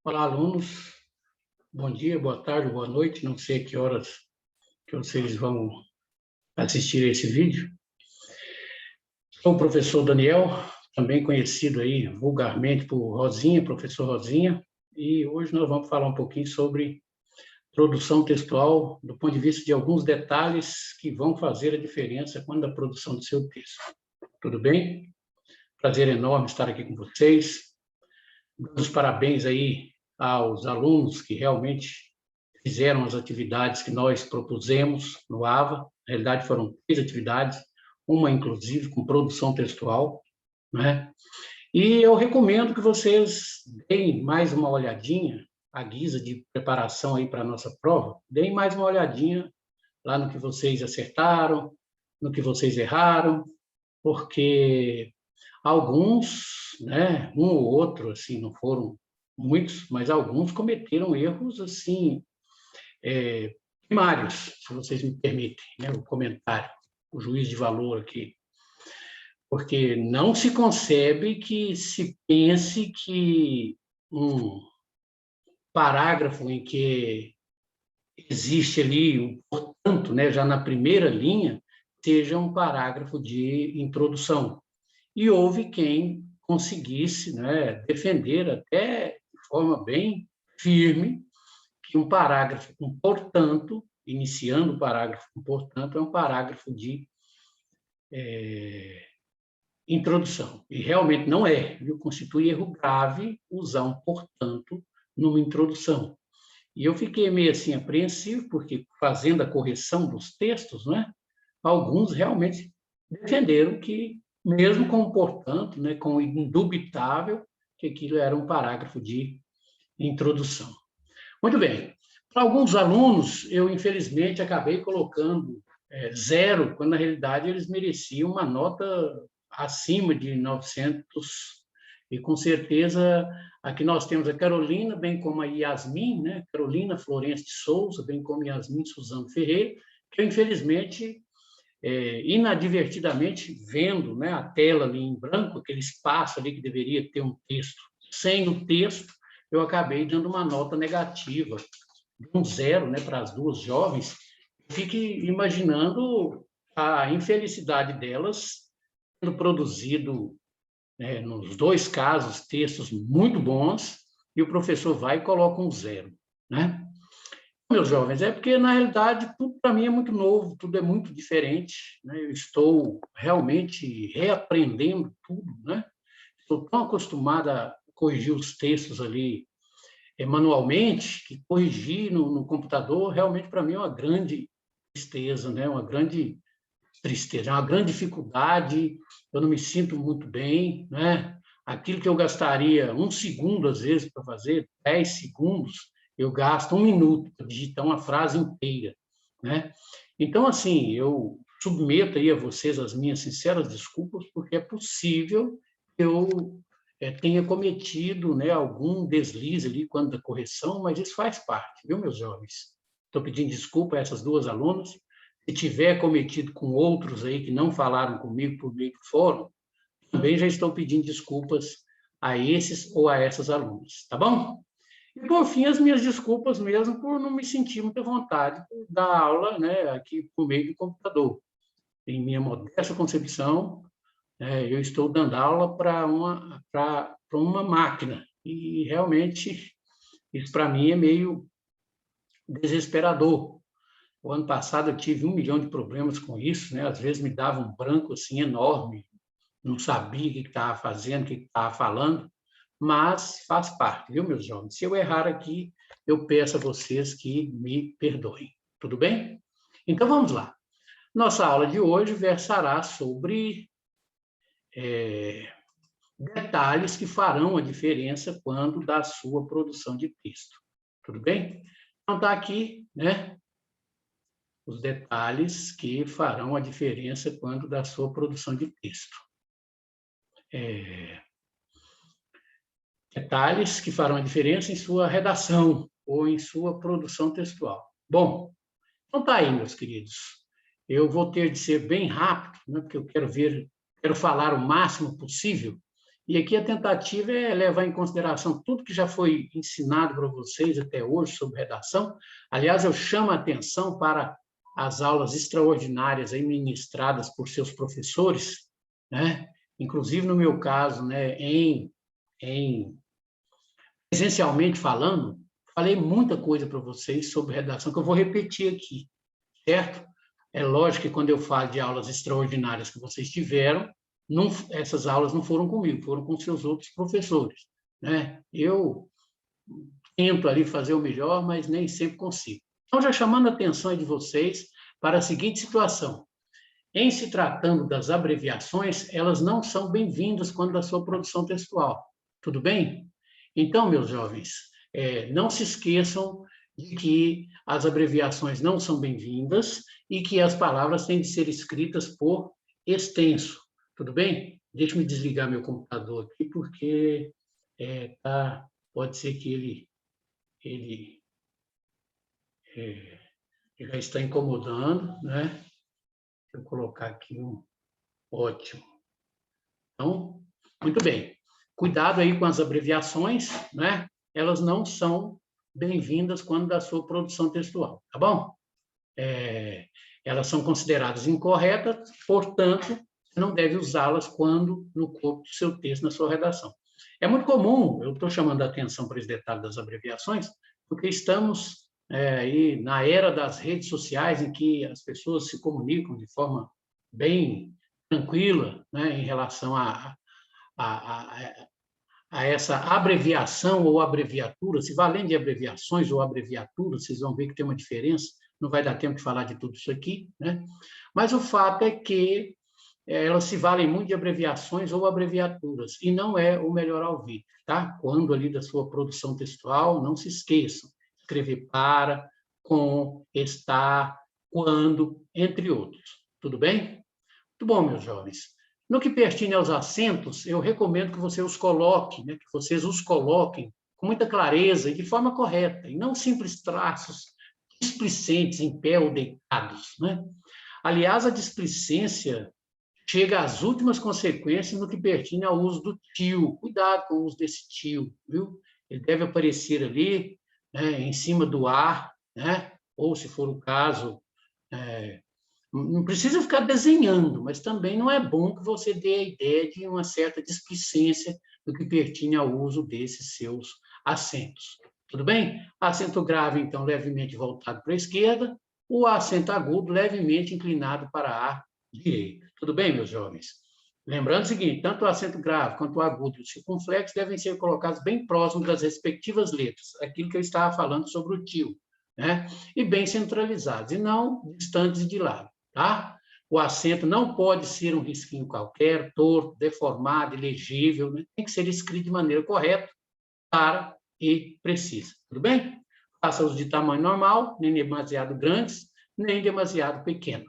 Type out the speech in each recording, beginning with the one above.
Olá, alunos. Bom dia, boa tarde, boa noite. Não sei que horas que vocês vão assistir esse vídeo. Sou o professor Daniel, também conhecido aí vulgarmente por Rosinha, professor Rosinha, e hoje nós vamos falar um pouquinho sobre produção textual do ponto de vista de alguns detalhes que vão fazer a diferença quando a produção do seu texto. Tudo bem? Prazer enorme estar aqui com vocês. Dando os parabéns aí aos alunos que realmente fizeram as atividades que nós propusemos no AVA. Na realidade, foram 3 atividades, uma, inclusive, com produção textual, né? E eu recomendo que vocês deem mais uma olhadinha, à guisa de preparação aí para a nossa prova, deem mais uma olhadinha lá no que vocês acertaram, no que vocês erraram, porque alguns, né, um ou outro, assim, não foram muitos, mas alguns cometeram erros, assim, primários, se vocês me permitem, né, o comentário, o juízo de valor aqui. Porque não se concebe que se pense que um parágrafo em que existe ali o portanto, né, já na primeira linha, seja um parágrafo de introdução. E houve quem conseguisse, né, defender até de forma bem firme que um parágrafo com portanto, iniciando o parágrafo com portanto, é um parágrafo de introdução. E realmente não é, viu? Constitui erro grave usar um portanto numa introdução. E eu fiquei meio assim apreensivo, porque fazendo a correção dos textos, né, alguns realmente defenderam que, mesmo com o portanto, né, com o indubitável, que aquilo era um parágrafo de introdução. Muito bem. Para alguns alunos, eu, infelizmente, acabei colocando 0, quando, na realidade, eles mereciam uma nota acima de 900, e, com certeza, aqui nós temos a Carolina, bem como a Yasmin, né? Carolina Florencio de Souza, bem como Yasmin Suzano Ferreira, que eu, infelizmente, inadvertidamente, vendo, né, a tela ali em branco, aquele espaço ali que deveria ter um texto, sem o texto, eu acabei dando uma nota negativa, um 0, né, para as duas jovens. Fique imaginando a infelicidade delas, tendo produzido, né, nos dois casos, textos muito bons, e o professor vai e coloca um 0, né? Meus jovens, é porque, na realidade, tudo para mim é muito novo, tudo é muito diferente, né? Eu estou realmente reaprendendo tudo, né? Estou tão acostumada a corrigir os textos ali manualmente, que corrigir no computador, realmente, para mim, é uma grande tristeza, né? Uma grande tristeza, é uma grande dificuldade, eu não me sinto muito bem, né? Aquilo que eu gastaria 1 segundo, às vezes, para fazer, 10 segundos, eu gasto 1 minuto para digitar uma frase inteira, né? Então, assim, eu submeto aí a vocês as minhas sinceras desculpas, porque é possível que eu tenha cometido, né, algum deslize ali quando da correção, mas isso faz parte, viu, meus jovens? Estou pedindo desculpa a essas duas alunas. Se tiver cometido com outros aí que não falaram comigo por meio do fórum, também já estou pedindo desculpas a esses ou a essas alunas, tá bom? E, por fim, as minhas desculpas mesmo por não me sentir muito à vontade da aula, né, aqui por meio do computador. Em minha modesta concepção, eu estou dando aula para uma máquina, e realmente isso para mim é meio desesperador. O ano passado eu tive 1 milhão de problemas com isso, né? Às vezes me dava um branco assim enorme, não sabia o que estava fazendo, o que estava falando, mas faz parte, viu, meus jovens? Se eu errar aqui, eu peço a vocês que me perdoem, tudo bem? Então vamos lá. Nossa aula de hoje versará sobre detalhes que farão a diferença quando da sua produção de texto, tudo bem? Então está aqui, né? Os detalhes que farão a diferença quando da sua produção de texto. Detalhes que farão a diferença em sua redação ou em sua produção textual. Bom, então tá aí, meus queridos. Eu vou ter de ser bem rápido, né, porque eu quero falar o máximo possível, E aqui a tentativa é levar em consideração tudo que já foi ensinado para vocês até hoje sobre redação. Aliás, eu chamo a atenção para as aulas extraordinárias aí ministradas por seus professores, né? Inclusive, no meu caso, né, presencialmente falando, falei muita coisa para vocês sobre redação, que eu vou repetir aqui, certo? É lógico que quando eu falo de aulas extraordinárias que vocês tiveram, não, essas aulas não foram comigo, foram com seus outros professores, né? Eu tento ali fazer o melhor, mas nem sempre consigo. Então, já chamando a atenção de vocês para a seguinte situação. Em se tratando das abreviações, elas não são bem-vindas quando da sua produção textual. Tudo bem? Então, meus jovens, não se esqueçam de que as abreviações não são bem-vindas e que as palavras têm de ser escritas por extenso. Tudo bem? Deixa-me desligar meu computador aqui, porque pode ser que ele já está incomodando, né? Deixa eu colocar aqui um ótimo. Então, muito bem. Cuidado aí com as abreviações, né? Elas não são bem-vindas quando da sua produção textual, tá bom? Elas são consideradas incorretas, portanto, você não deve usá-las quando no corpo do seu texto, na sua redação. É muito comum, eu estou chamando a atenção para esse detalhe das abreviações, porque estamos aí na era das redes sociais, em que as pessoas se comunicam de forma bem tranquila, né, em relação a essa abreviação ou abreviatura. Se valendo de abreviações ou abreviaturas, vocês vão ver que tem uma diferença, não vai dar tempo de falar de tudo isso aqui, né? Mas o fato é que elas se valem muito de abreviações ou abreviaturas, e não é o melhor alvitre, tá? Quando ali da sua produção textual, não se esqueçam, escrever para, com, está, quando, entre outros. Tudo bem? Muito bom, meus jovens. No que pertine aos acentos, eu recomendo que você os coloque, né? Que vocês os coloquem com muita clareza e de forma correta, e não simples traços displicentes em pé ou deitados, né? Aliás, a displicência chega às últimas consequências no que pertine ao uso do tio. Cuidado com o uso desse tio, viu? Ele deve aparecer ali, né, em cima do ar, né? Ou, se for o caso, não precisa ficar desenhando, mas também não é bom que você dê a ideia de uma certa displicência no que pertine ao uso desses seus acentos. Tudo bem? Acento grave, então, levemente voltado para a esquerda, o acento agudo levemente inclinado para a direita. Tudo bem, meus jovens? Lembrando o seguinte, tanto o acento grave quanto o agudo e o circunflexo devem ser colocados bem próximos das respectivas letras, aquilo que eu estava falando sobre o tio, né? E bem centralizados, e não distantes de lado, tá? O acento não pode ser um risquinho qualquer, torto, deformado, ilegível, né? Tem que ser escrito de maneira correta, clara e precisa. Tudo bem? Faça-os de tamanho normal, nem demasiado grandes, nem demasiado pequenos.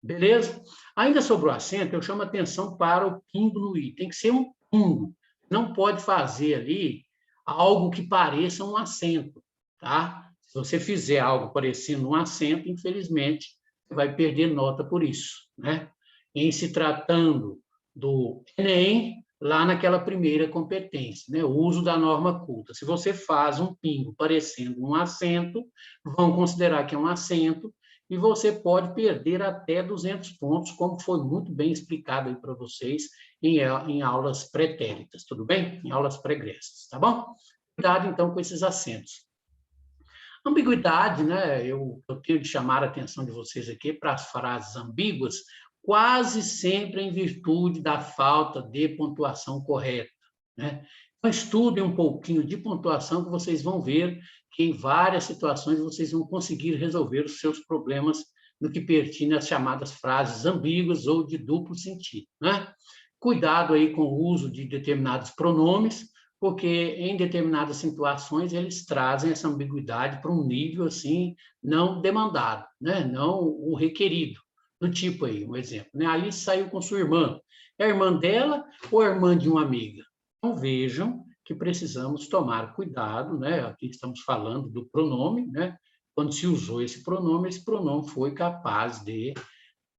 Beleza? Ainda sobre o acento, eu chamo a atenção para o pingo no i. Tem que ser um pingo. Não pode fazer ali algo que pareça um acento, tá? Se você fizer algo parecendo um acento, infelizmente, você vai perder nota por isso, né? Em se tratando do Enem, lá naquela primeira competência, né? O uso da norma culta. Se você faz um pingo parecendo um acento, vão considerar que é um acento, e você pode perder até 200 pontos, como foi muito bem explicado aí para vocês em aulas pretéritas, tudo bem? Em aulas pregressas, tá bom? Cuidado, então, com esses acentos. Ambiguidade, né? Eu tenho de chamar a atenção de vocês aqui para as frases ambíguas, quase sempre em virtude da falta de pontuação correta, né? Então, estudem um pouquinho de pontuação que vocês vão ver que em várias situações vocês vão conseguir resolver os seus problemas no que pertine às chamadas frases ambíguas ou de duplo sentido, né? Cuidado aí com o uso de determinados pronomes, porque em determinadas situações eles trazem essa ambiguidade para um nível assim não demandado, né? Não o requerido. Do tipo aí, um exemplo, né? A Alice saiu com sua irmã. É a irmã dela ou a irmã de uma amiga? Então vejam que precisamos tomar cuidado, né? Aqui estamos falando do pronome, né? Quando se usou esse pronome foi capaz de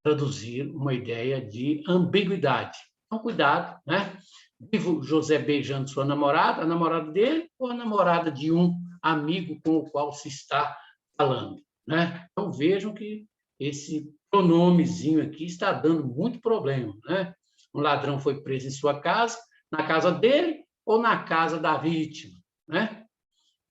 traduzir uma ideia de ambiguidade. Então, cuidado, né? Vivo José beijando sua namorada, a namorada dele ou a namorada de um amigo com o qual se está falando, né? Então, vejam que esse pronomezinho aqui está dando muito problema, né? Um ladrão foi preso em sua casa, na casa dele ou na casa da vítima, né?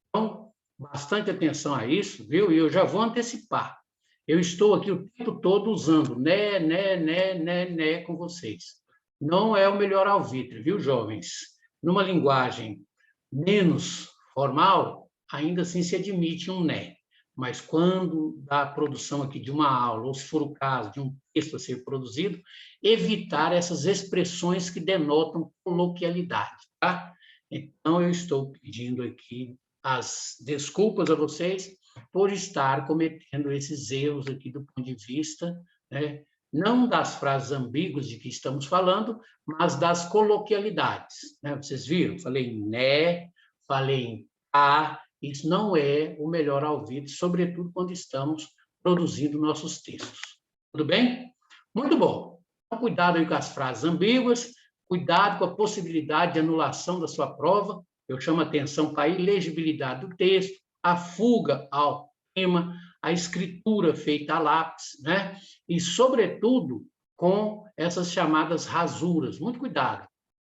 Então, bastante atenção a isso, viu? E eu já vou antecipar. Eu estou aqui o tempo todo usando né com vocês. Não é o melhor alvitre, viu, jovens? Numa linguagem menos formal, ainda assim se admite um né. Mas quando da produção aqui de uma aula, ou se for o caso de um texto a ser produzido, evitar essas expressões que denotam coloquialidade, tá? Então, eu estou pedindo aqui as desculpas a vocês por estar cometendo esses erros aqui do ponto de vista, né, não das frases ambíguas de que estamos falando, mas das coloquialidades, né? Vocês viram? Falei em né, falei em a, isso não é o melhor alvitre, sobretudo quando estamos produzindo nossos textos. Tudo bem? Muito bom. Então, cuidado aí com as frases ambíguas, cuidado com a possibilidade de anulação da sua prova. Eu chamo a atenção para a ilegibilidade do texto, a fuga ao tema, a escritura feita a lápis, né? E, sobretudo, com essas chamadas rasuras. Muito cuidado.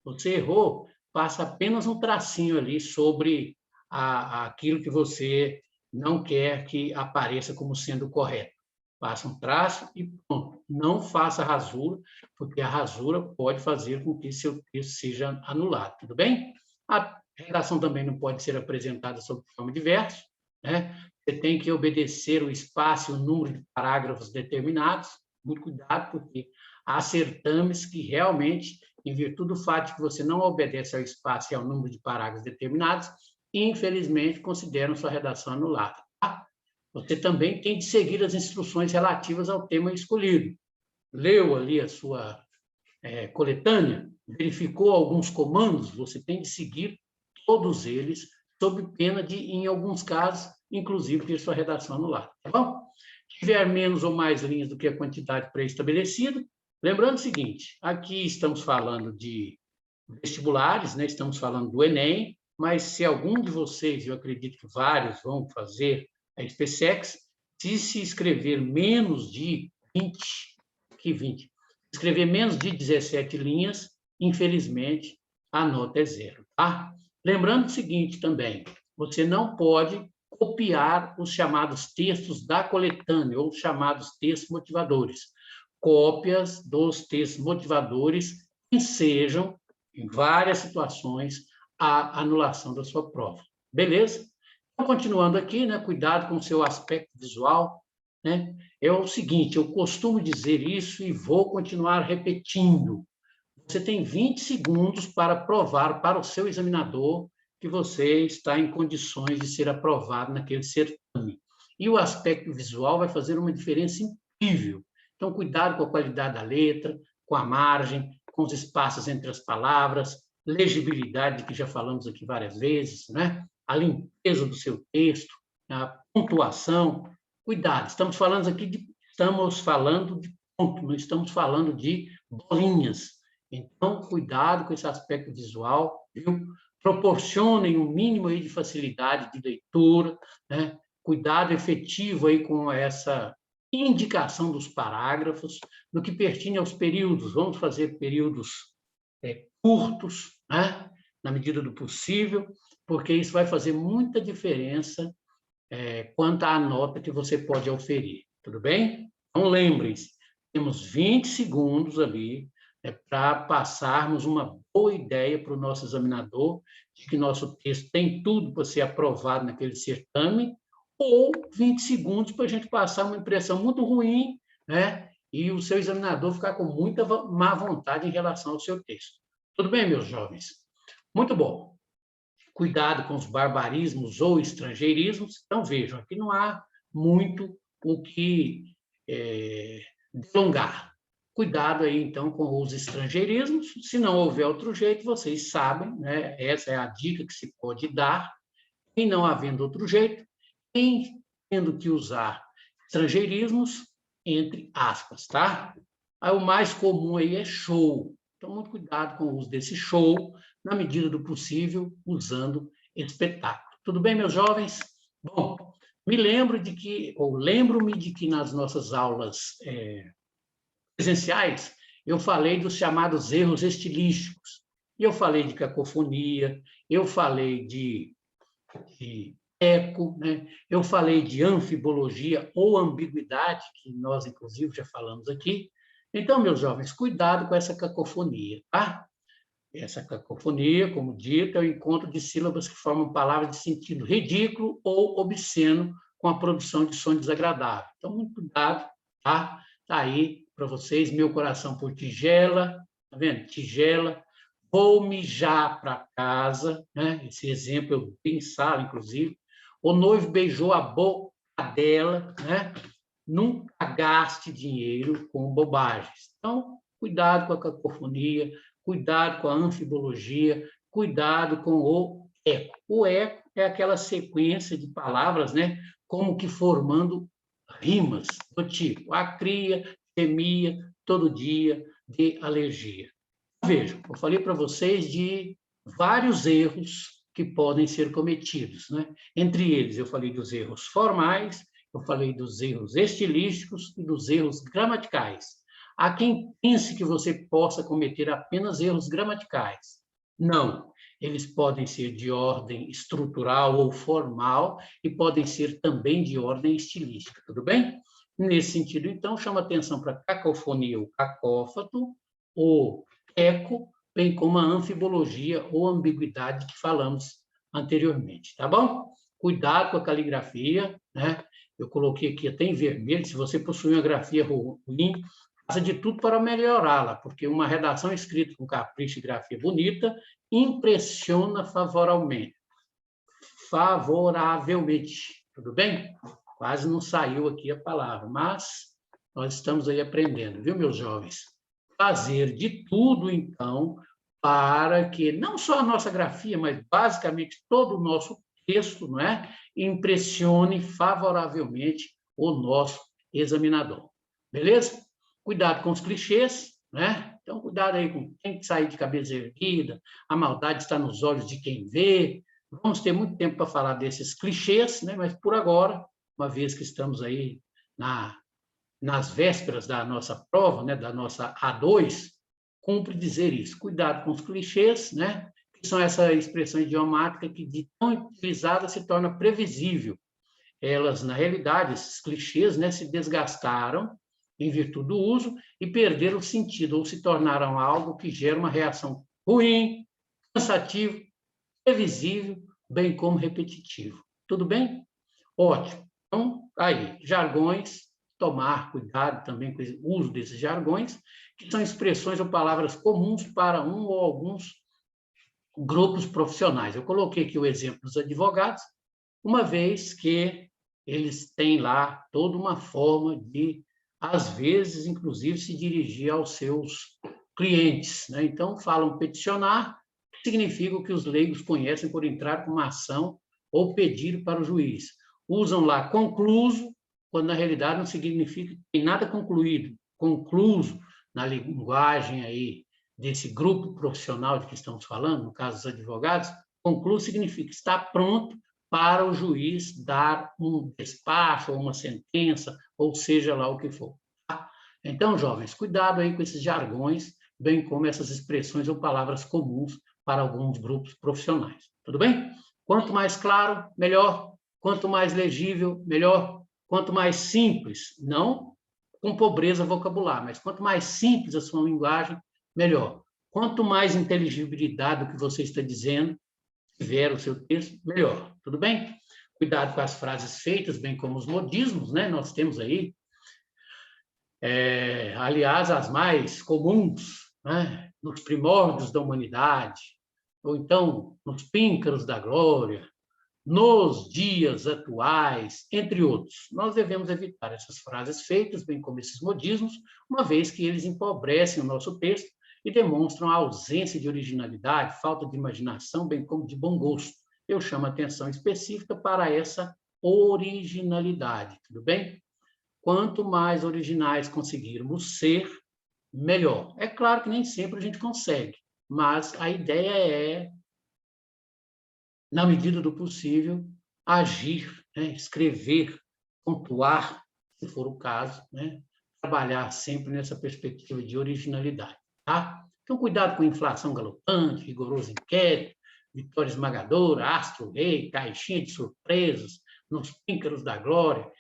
Você errou, passa apenas um tracinho ali sobre aquilo que você não quer que apareça como sendo correto. Passa um traço e pronto. Não faça rasura, porque a rasura pode fazer com que seu texto seja anulado, tudo bem? A redação também não pode ser apresentada sob forma de verso, né? Você tem que obedecer o espaço e o número de parágrafos determinados. Muito cuidado, porque há certames que realmente, em virtude do fato de que você não obedece ao espaço e ao número de parágrafos determinados, infelizmente consideram sua redação anulada. Tá? Você também tem de seguir as instruções relativas ao tema escolhido. Leu ali a sua coletânea, verificou alguns comandos, você tem de seguir todos eles, sob pena de, em alguns casos, inclusive ter sua redação anulada. Tá bom? Se tiver menos ou mais linhas do que a quantidade pré-estabelecida, lembrando o seguinte, aqui estamos falando de vestibulares, né? Estamos falando do Enem, mas se algum de vocês, eu acredito que vários vão fazer a SpaceX, se escrever menos de 20, escrever menos de 17 linhas, infelizmente, a nota é 0, tá? Lembrando o seguinte também, você não pode copiar os chamados textos da coletânea, ou os chamados textos motivadores. Cópias dos textos motivadores que sejam, em várias situações, a anulação da sua prova. Beleza? Então, continuando aqui, né, cuidado com o seu aspecto visual, né? É o seguinte, eu costumo dizer isso e vou continuar repetindo. Você tem 20 segundos para provar para o seu examinador que você está em condições de ser aprovado naquele certame. E o aspecto visual vai fazer uma diferença incrível. Então, cuidado com a qualidade da letra, com a margem, com os espaços entre as palavras, legibilidade, que já falamos aqui várias vezes, né? A limpeza do seu texto, a pontuação. Cuidado, estamos falando de ponto, não estamos falando de bolinhas. Então, cuidado com esse aspecto visual, viu? Proporcionem um mínimo aí de facilidade de leitura, né? Cuidado efetivo aí com essa indicação dos parágrafos, no que pertine aos períodos, vamos fazer períodos curtos, né? Na medida do possível, porque isso vai fazer muita diferença quanto à nota que você pode oferir, tudo bem? Então, lembrem-se, temos 20 segundos ali para passarmos uma boa ideia para o nosso examinador de que nosso texto tem tudo para ser aprovado naquele certame, ou 20 segundos para a gente passar uma impressão muito ruim, né? E o seu examinador ficar com muita má vontade em relação ao seu texto. Tudo bem, meus jovens? Muito bom. Cuidado com os barbarismos ou estrangeirismos. Então, vejam, aqui não há muito o que delongar. Cuidado aí, então, com os estrangeirismos. Se não houver outro jeito, vocês sabem, né? Essa é a dica que se pode dar. E não havendo outro jeito, em tendo que usar estrangeirismos, entre aspas, tá? Aí, o mais comum aí é show. Então, muito cuidado com o uso desse show, na medida do possível, usando espetáculo. Tudo bem, meus jovens? Bom, lembro-me de que nas nossas aulas presenciais, eu falei dos chamados erros estilísticos. E eu falei de cacofonia, eu falei de eco, né? Eu falei de anfibologia ou ambiguidade, que nós, inclusive, já falamos aqui. Então, meus jovens, cuidado com essa cacofonia, tá? Essa cacofonia, como dito, é o encontro de sílabas que formam palavras de sentido ridículo ou obsceno com a produção de som desagradável. Então, muito cuidado, tá? Tá aí para vocês, meu coração por tigela, tá vendo? Tigela, vou mijar para casa, né? Esse exemplo eu dei em sala, inclusive. O noivo beijou a boca dela, né? Nunca gaste dinheiro com bobagens. Então, cuidado com a cacofonia, cuidado com a anfibologia, cuidado com o eco. O eco é aquela sequência de palavras, né, como que formando rimas do tipo acria, gemia, todo dia, de alergia. Vejam, eu falei para vocês de vários erros que podem ser cometidos, né? Entre eles, eu falei dos erros formais, eu falei dos erros estilísticos e dos erros gramaticais. Há quem pense que você possa cometer apenas erros gramaticais. Não, eles podem ser de ordem estrutural ou formal e podem ser também de ordem estilística, tudo bem? Nesse sentido, então, chama atenção para a cacofonia ou cacófato, ou eco, bem como a anfibologia ou ambiguidade que falamos anteriormente, tá bom? Cuidado com a caligrafia, né? Eu coloquei aqui até em vermelho, se você possui uma grafia ruim, faça de tudo para melhorá-la, porque uma redação escrita com capricho e grafia bonita impressiona favoravelmente, tudo bem? Quase não saiu aqui a palavra, mas nós estamos aí aprendendo, viu, meus jovens? Fazer de tudo, então, para que não só a nossa grafia, mas basicamente todo o nosso texto, não é, impressione favoravelmente o nosso examinador. Beleza? Cuidado com os clichês, né? Então, cuidado aí com quem sair de cabeça erguida, a maldade está nos olhos de quem vê. Vamos ter muito tempo para falar desses clichês, né? Mas por agora, uma vez que estamos aí nas vésperas da nossa prova, né, da nossa A2, cumpre dizer isso. Cuidado com os clichês, né, que são essa expressão idiomática que, de tão utilizada, se torna previsível. Elas, na realidade, esses clichês, né, se desgastaram em virtude do uso e perderam o sentido, ou se tornaram algo que gera uma reação ruim, cansativo, previsível, bem como repetitivo. Tudo bem? Ótimo. Então, aí, jargões, tomar cuidado também com o uso desses jargões, que são expressões ou palavras comuns para um ou alguns grupos profissionais. Eu coloquei aqui o exemplo dos advogados, uma vez que eles têm lá toda uma forma de, às vezes, inclusive, se dirigir aos seus clientes, né? Então, falam peticionar, que significa o que os leigos conhecem por entrar com uma ação ou pedir para o juiz. Usam lá concluso, quando na realidade não significa que tem nada concluído. Concluso, na linguagem aí desse grupo profissional de que estamos falando, no caso dos advogados, concluso significa estar pronto para o juiz dar um despacho ou uma sentença, ou seja lá o que for. Tá? Então, jovens, cuidado aí com esses jargões, bem como essas expressões ou palavras comuns para alguns grupos profissionais. Tudo bem? Quanto mais claro, melhor. Quanto mais legível, melhor. Quanto mais simples, não com pobreza vocabular, mas quanto mais simples a sua linguagem, melhor. Quanto mais inteligibilidade do que você está dizendo tiver o seu texto, melhor. Tudo bem? Cuidado com as frases feitas, bem como os modismos, né? Nós temos aí, aliás, as mais comuns, né? Nos primórdios da humanidade, ou então nos píncaros da glória, nos dias atuais, entre outros. Nós devemos evitar essas frases feitas, bem como esses modismos, uma vez que eles empobrecem o nosso texto e demonstram a ausência de originalidade, falta de imaginação, bem como de bom gosto. Eu chamo a atenção específica para essa originalidade, tudo bem? Quanto mais originais conseguirmos ser, melhor. É claro que nem sempre a gente consegue, mas a ideia é, na medida do possível, agir, né? Escrever, pontuar, se for o caso, né? Trabalhar sempre nessa perspectiva de originalidade. Tá? Então, cuidado com inflação galopante, rigoroso inquérito, vitória esmagadora, astro rei, caixinha de surpresas, nos píncaros da glória,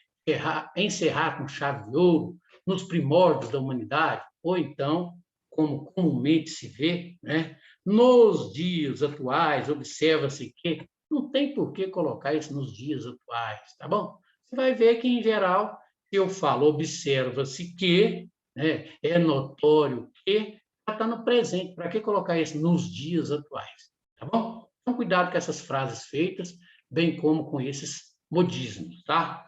encerrar com chave de ouro, nos primórdios da humanidade, ou então, como comumente se vê, né? Nos dias atuais, observa-se que não tem por que colocar isso nos dias atuais, tá bom? Você vai ver que, em geral, eu falo, observa-se que, né, é notório que, já está no presente. Para que colocar isso nos dias atuais? Tá bom? Então, cuidado com essas frases feitas, bem como com esses modismos, tá?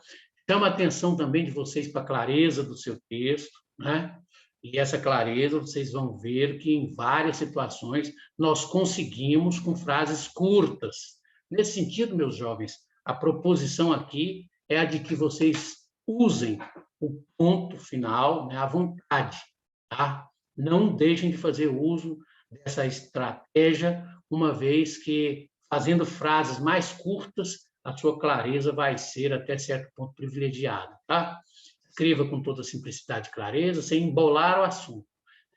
Chama a atenção também de vocês para a clareza do seu texto, né? E essa clareza, vocês vão ver que em várias situações nós conseguimos com frases curtas. Nesse sentido, meus jovens, a proposição aqui é a de que vocês usem o ponto final, né, à vontade, tá? Não deixem de fazer uso dessa estratégia, uma vez que, fazendo frases mais curtas, a sua clareza vai ser, até certo ponto, privilegiada, tá? Escreva com toda simplicidade e clareza, sem embolar o assunto.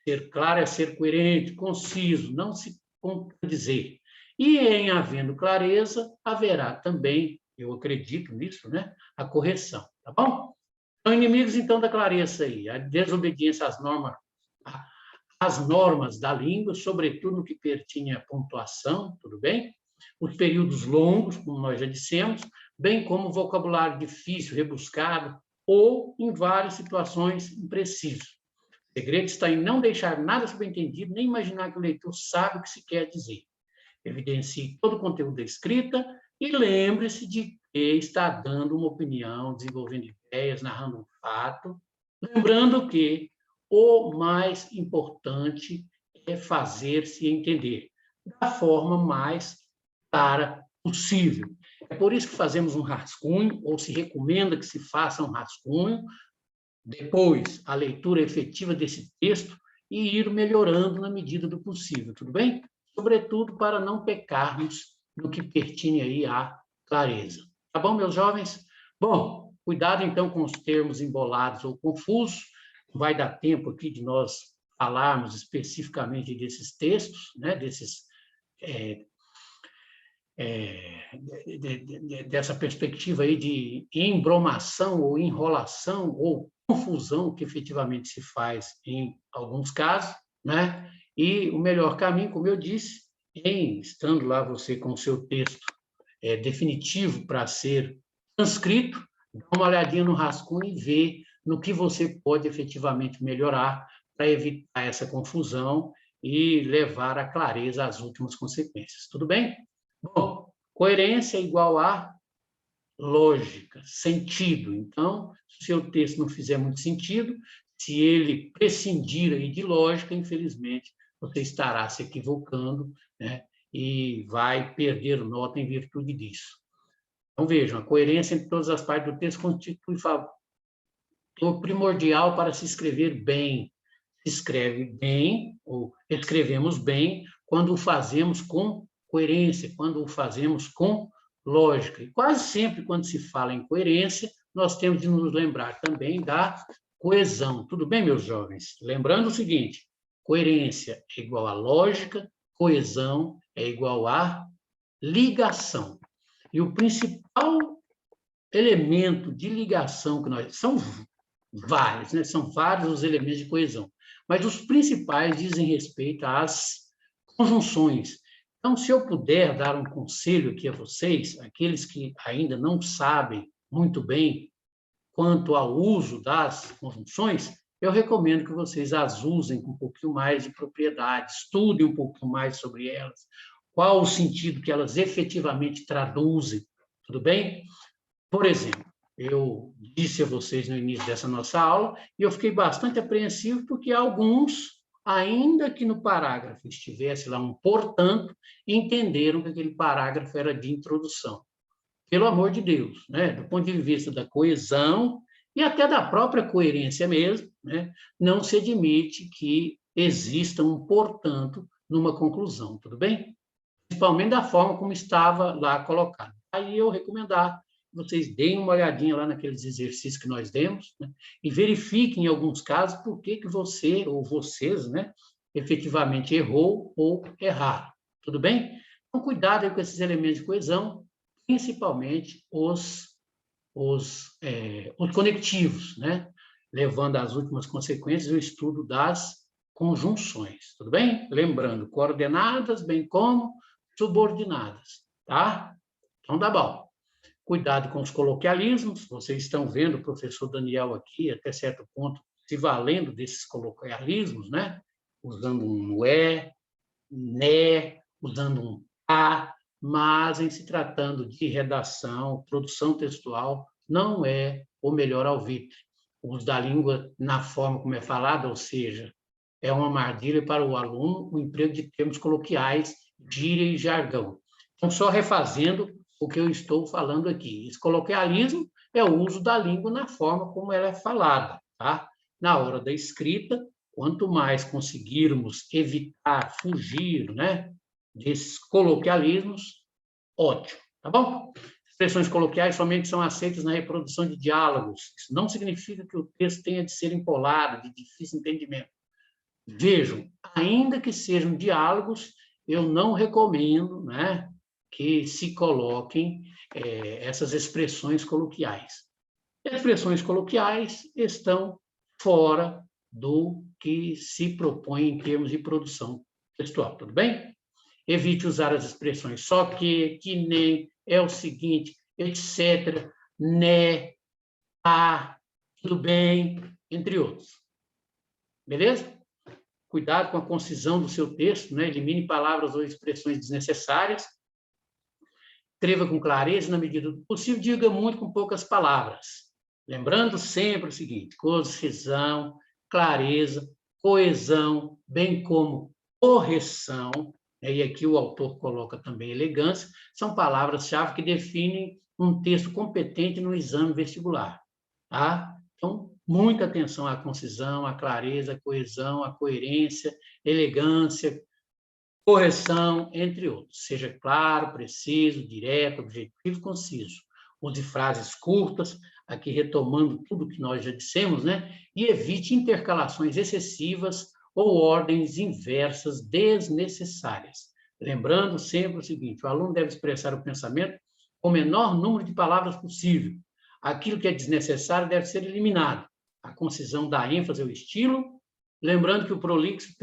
Ser claro é ser coerente, conciso, não se contradizer. E, em havendo clareza, haverá também, eu acredito nisso, né, a correção, tá bom? São inimigos, então, da clareza aí, a desobediência às normas da língua, sobretudo no que pertinha à pontuação, tudo bem? Os períodos longos, como nós já dissemos, bem como o vocabulário difícil, rebuscado, ou, em várias situações, impreciso. O segredo está em não deixar nada subentendido, nem imaginar que o leitor sabe o que se quer dizer. Evidencie todo o conteúdo da escrita e lembre-se de que está dando uma opinião, desenvolvendo ideias, narrando um fato, lembrando que o mais importante é fazer-se entender da forma mais clara possível. É por isso que fazemos um rascunho, ou se recomenda que se faça um rascunho, depois a leitura efetiva desse texto e ir melhorando na medida do possível, tudo bem? Sobretudo para não pecarmos no que pertine aí à clareza. Tá bom, meus jovens? Bom, cuidado então com os termos embolados ou confusos, não vai dar tempo aqui de nós falarmos especificamente desses textos, né, dessa perspectiva aí de embromação ou enrolação ou confusão que efetivamente se faz em alguns casos, né? E o melhor caminho, como eu disse, estando lá você com o seu texto definitivo para ser transcrito, dá uma olhadinha no rascunho e vê no que você pode efetivamente melhorar para evitar essa confusão e levar a clareza às últimas consequências. Tudo bem? Bom, coerência é igual a lógica, sentido. Então, se o seu texto não fizer muito sentido, se ele prescindir aí de lógica, infelizmente, você estará se equivocando, né? E vai perder nota em virtude disso. Então, vejam, a coerência entre todas as partes do texto constitui fator primordial para se escrever bem. Se escreve bem, ou escrevemos bem, quando o fazemos com coerência, quando o fazemos com lógica. E quase sempre, quando se fala em coerência, nós temos de nos lembrar também da coesão. Tudo bem, meus jovens? Lembrando o seguinte, coerência é igual a lógica, coesão é igual a ligação. E o principal elemento de ligação que nós... São vários, né? São vários os elementos de coesão, mas os principais dizem respeito às conjunções. Então, se eu puder dar um conselho aqui a vocês, aqueles que ainda não sabem muito bem quanto ao uso das conjunções, eu recomendo que vocês as usem com um pouquinho mais de propriedade, estudem um pouquinho mais sobre elas, qual o sentido que elas efetivamente traduzem, tudo bem? Por exemplo, eu disse a vocês no início dessa nossa aula, e eu fiquei bastante apreensivo, porque alguns, ainda que no parágrafo estivesse lá um portanto, entenderam que aquele parágrafo era de introdução. Pelo amor de Deus, né? Do ponto de vista da coesão, e até da própria coerência mesmo, né? Não se admite que exista um portanto numa conclusão, tudo bem? Principalmente da forma como estava lá colocado. Aí eu recomendar que vocês deem uma olhadinha lá naqueles exercícios que nós demos, né? E verifiquem, em alguns casos, por que você ou vocês, né, efetivamente errou ou erraram. Tudo bem? Então, cuidado aí com esses elementos de coesão, principalmente os conectivos, né? Levando às últimas consequências o estudo das conjunções, tudo bem? Lembrando, coordenadas, bem como subordinadas, tá? Então, tá bom. Cuidado com os coloquialismos, vocês estão vendo o professor Daniel aqui, até certo ponto, se valendo desses coloquialismos, né? Usando um né, usando um a, mas em se tratando de redação, produção textual, não é o melhor alvitre. O uso da língua na forma como é falada, ou seja, é uma armadilha para o aluno o emprego de termos coloquiais, gíria e jargão. Então, só refazendo o que eu estou falando aqui. Esse coloquialismo é o uso da língua na forma como ela é falada, tá? Na hora da escrita, quanto mais conseguirmos evitar, fugir, né, desses coloquialismos, ótimo, tá bom? Expressões coloquiais somente são aceitas na reprodução de diálogos. Isso não significa que o texto tenha de ser empolado, de difícil entendimento. Vejam, ainda que sejam diálogos, eu não recomendo, né, que se coloquem essas expressões coloquiais. Expressões coloquiais estão fora do que se propõe em termos de produção textual, tudo bem? Evite usar as expressões só que nem, é o seguinte, etc., né, tudo bem, entre outros. Beleza? Cuidado com a concisão do seu texto, né? Elimine palavras ou expressões desnecessárias. Escreva com clareza, na medida do possível, diga muito com poucas palavras. Lembrando sempre o seguinte: concisão, clareza, coesão, bem como correção, né? E aqui o autor coloca também elegância, são palavras-chave que definem um texto competente no exame vestibular. Tá? Então, muita atenção à concisão, à clareza, à coesão, à coerência, elegância, correção, entre outros. Seja claro, preciso, direto, objetivo, conciso. Use frases curtas, aqui retomando tudo que nós já dissemos, né? E evite intercalações excessivas ou ordens inversas desnecessárias. Lembrando sempre o seguinte: o aluno deve expressar o pensamento com o menor número de palavras possível. Aquilo que é desnecessário deve ser eliminado. A concisão dá ênfase ao estilo, lembrando que o prolixo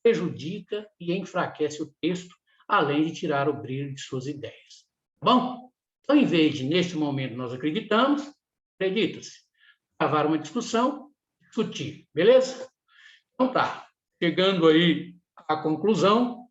prejudica e enfraquece o texto, além de tirar o brilho de suas ideias. Tá bom? Então, em vez de, neste momento, nós acreditamos, acredita-se, travar uma discussão, discutir, beleza? Então tá, chegando aí à conclusão,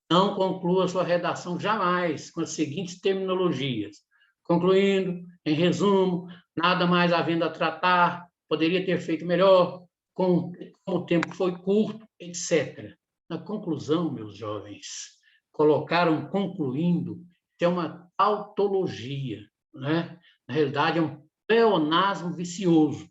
não conclua sua redação jamais com as seguintes terminologias. Concluindo, em resumo, nada mais havendo a tratar, poderia ter feito melhor, como o tempo foi curto, etc. Na conclusão, meus jovens, colocaram concluindo, que é uma tautologia, né? Na realidade, é um pleonasmo vicioso.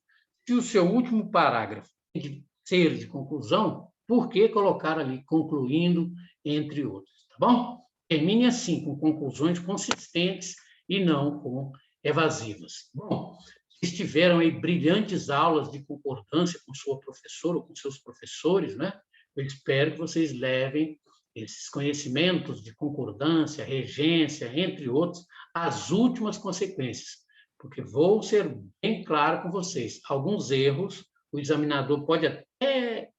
Se o seu último parágrafo tem que ser de conclusão, por que colocar ali concluindo, entre outros, tá bom? Termine assim, com conclusões consistentes e não com evasivas. Bom, vocês tiveram aí brilhantes aulas de concordância com sua professora ou com seus professores, né? Eu espero que vocês levem esses conhecimentos de concordância, regência, entre outros, às últimas consequências, porque vou ser bem claro com vocês, alguns erros o examinador pode até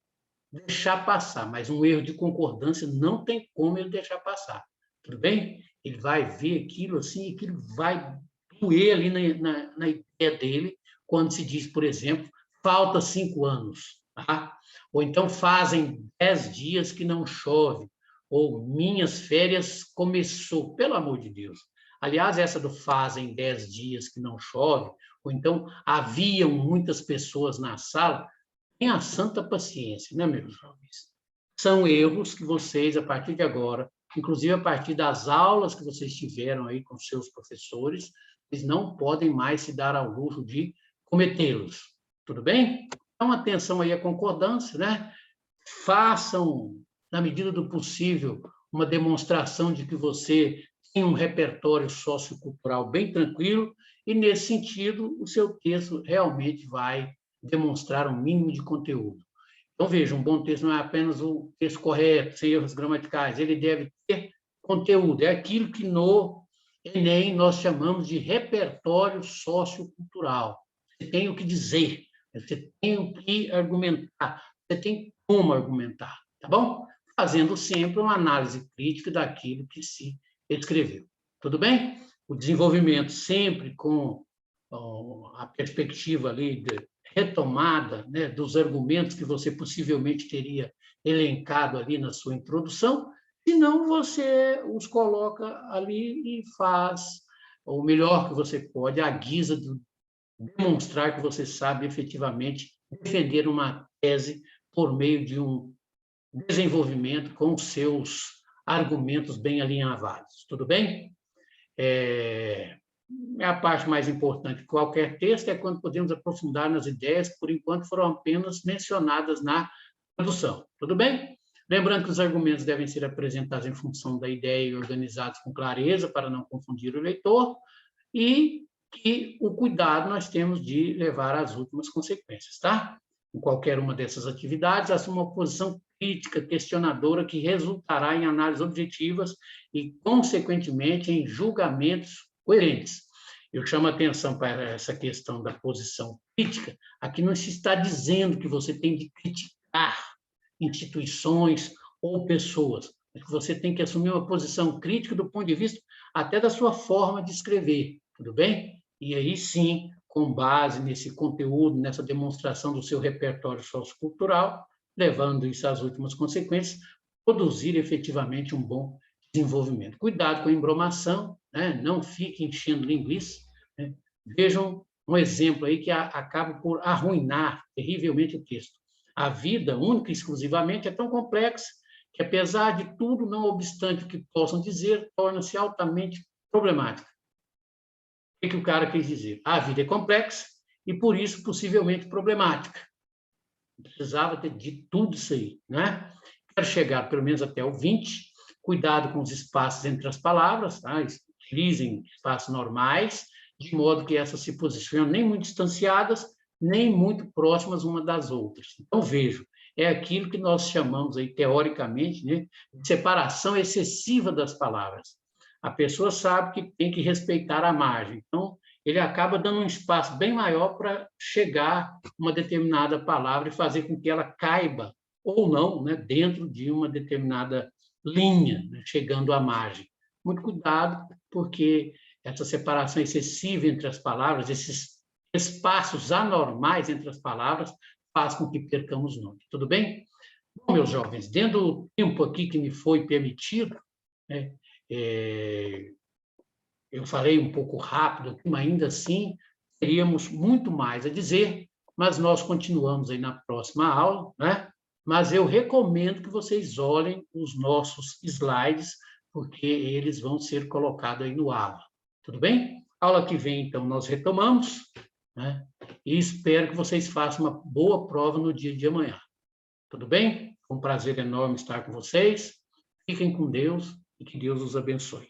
deixar passar, mas um erro de concordância não tem como ele deixar passar, tudo bem? Ele vai ver aquilo assim, aquilo vai doer ali na ideia dele, quando se diz, por exemplo, falta 5 anos, tá? Ou então fazem 10 dias que não chove, ou minhas férias começou, pelo amor de Deus. Aliás, essa do fazem 10 dias que não chove, ou então haviam muitas pessoas na sala, tenha santa paciência, né, meus jovens? São erros que vocês, a partir de agora, inclusive a partir das aulas que vocês tiveram aí com seus professores, eles não podem mais se dar ao luxo de cometê-los. Tudo bem? Então, atenção aí à concordância, né? Façam, na medida do possível, uma demonstração de que você tem um repertório sociocultural bem tranquilo e, nesse sentido, o seu texto realmente vai demonstrar um mínimo de conteúdo. Então, veja, um bom texto não é apenas o texto correto, sem erros gramaticais, ele deve ter conteúdo, é aquilo que no Enem nós chamamos de repertório sociocultural. Você tem o que dizer, você tem o que argumentar, você tem como argumentar, tá bom? Fazendo sempre uma análise crítica daquilo que se escreveu. Tudo bem? O desenvolvimento sempre com a perspectiva ali de retomada, né, dos argumentos que você possivelmente teria elencado ali na sua introdução, senão você os coloca ali e faz o melhor que você pode, à guisa de demonstrar que você sabe efetivamente defender uma tese por meio de um desenvolvimento com seus argumentos bem alinhavados. Tudo bem? A parte mais importante de qualquer texto é quando podemos aprofundar nas ideias, por enquanto foram apenas mencionadas na introdução. Tudo bem? Lembrando que os argumentos devem ser apresentados em função da ideia e organizados com clareza para não confundir o leitor e que o cuidado nós temos de levar às últimas consequências, tá? Em qualquer uma dessas atividades, assuma uma posição crítica, questionadora, que resultará em análises objetivas e, consequentemente, em julgamentos coerentes. Eu chamo a atenção para essa questão da posição crítica. Aqui não se está dizendo que você tem de criticar instituições ou pessoas, mas que você tem que assumir uma posição crítica do ponto de vista até da sua forma de escrever, tudo bem? E aí sim, com base nesse conteúdo, nessa demonstração do seu repertório sociocultural, levando isso às últimas consequências, produzir efetivamente um bom desenvolvimento. Cuidado com a embromação, né? Não fique enchendo linguiça. Né? Vejam um exemplo aí que acaba por arruinar terrivelmente o texto. A vida, única e exclusivamente, é tão complexa que, apesar de tudo, não obstante o que possam dizer, torna-se altamente problemática. O que o cara quis dizer? A vida é complexa e, por isso, possivelmente problemática. Precisava ter dito tudo isso aí, né? Quero chegar pelo menos até o 20. Cuidado com os espaços entre as palavras, tá? Utilizem espaços normais, de modo que essas se posicionem nem muito distanciadas, nem muito próximas uma das outras. Então, vejo, é aquilo que nós chamamos aí, teoricamente, né, de separação excessiva das palavras. A pessoa sabe que tem que respeitar a margem, então ele acaba dando um espaço bem maior para chegar a uma determinada palavra e fazer com que ela caiba ou não, né, dentro de uma determinada linha, né, chegando à margem. Muito cuidado, porque essa separação excessiva entre as palavras, esses espaços anormais entre as palavras, faz com que percamos o nome. Tudo bem? Bom, meus jovens, dentro do tempo aqui que me foi permitido, né, eu falei um pouco rápido, mas ainda assim teríamos muito mais a dizer, mas nós continuamos aí na próxima aula, né? Mas eu recomendo que vocês olhem os nossos slides, porque eles vão ser colocados aí no aula. Tudo bem? Aula que vem, então, nós retomamos, né? E espero que vocês façam uma boa prova no dia de amanhã. Tudo bem? Foi um prazer enorme estar com vocês. Fiquem com Deus e que Deus os abençoe.